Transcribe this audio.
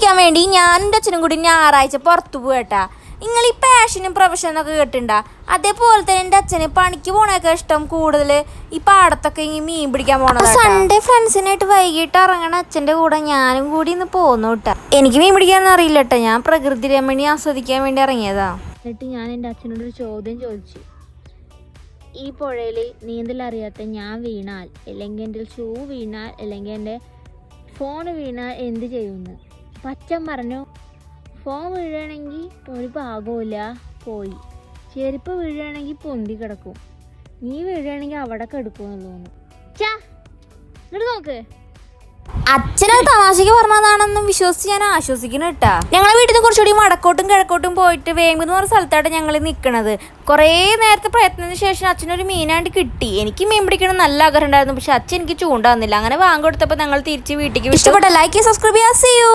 പിടിക്കാൻ വേണ്ടി ഞാനും എൻ്റെ അച്ഛനും കൂടി ഞായറാഴ്ച പുറത്തു പോയിട്ടാ. നിങ്ങൾ ഈ പാഷനും പ്രൊഫഷനും ഒക്കെ കേട്ടിട്ടുണ്ട? അതേപോലെ തന്നെ എൻ്റെ അച്ഛന് പണിക്ക് പോണേക്കാൾ ഇഷ്ടം കൂടുതൽ ഈ പാടത്തൊക്കെ ഈ മീൻ പിടിക്കാൻ പോകണം. സൺഡേ ഫ്രണ്ട്സിനായിട്ട് വൈകിട്ട് ഇറങ്ങണ അച്ഛൻ്റെ കൂടെ ഞാനും കൂടി ഇന്ന് പോന്നു കേട്ടാ. എനിക്ക് മീൻ പിടിക്കാനൊന്നും അറിയില്ല കേട്ടോ. ഞാൻ പ്രകൃതി രമണി ആസ്വദിക്കാൻ വേണ്ടി ഇറങ്ങിയതാ. എന്നിട്ട് ഞാൻ എൻ്റെ അച്ഛനോടൊരു ചോദ്യം ചോദിച്ചു. ഈ പുഴയിൽ നീന്തലറിയാത്ത ഞാൻ വീണാൽ, അല്ലെങ്കിൽ എൻ്റെ ഷൂ വീണാൽ, അല്ലെങ്കിൽ എൻ്റെ ഫോൺ വീണാൽ എന്ത് ചെയ്യുമെന്ന്. അപ്പം അച്ഛൻ പറഞ്ഞു, ഫോൺ വീഴുകയാണെങ്കിൽ ഒരു ഭാഗമില്ല, പോയി. ചെരുപ്പ് വീഴുകയാണെങ്കിൽ പൊന്തി കിടക്കും, നീ വീഴുകയാണെങ്കിൽ അവിടെ കിടക്കുമെന്ന് തോന്നുന്നു. ചാ ഇങ്ങോട്ട് നോക്ക്. അച്ഛനത് തമാശക്ക് പറഞ്ഞതാണെന്നും വിശ്വസിച്ച് ഞാൻ ആശ്വസിക്കണം കേട്ടാ. ഞങ്ങളെ വീട്ടിൽ നിന്ന് കുറച്ചുകൂടി വടക്കോട്ടും കിഴക്കോട്ടും പോയിട്ട് വേമ്പ് എന്ന് പറഞ്ഞ സ്ഥലത്താണ് ഞങ്ങൾ നിൽക്കുന്നത്. കുറേ നേരത്തെ പ്രയത്നത്തിന് ശേഷം അച്ഛനൊരു മീനാണ്ട് കിട്ടി. എനിക്ക് മീൻ പിടിക്കണം നല്ല ആഗ്രഹം ഉണ്ടായിരുന്നു. പക്ഷെ അച്ഛൻ എനിക്ക് ചൂണ്ടാകുന്നില്ല. അങ്ങനെ വാങ്ങി കൊടുത്തപ്പോൾ ഞങ്ങൾ തിരിച്ച് വീട്ടിലേക്ക്. ഇഷ്ടപ്പെട്ട ലൈക്ക്, സബ്സ്ക്രൈബ് ചെയ്യാം. See you.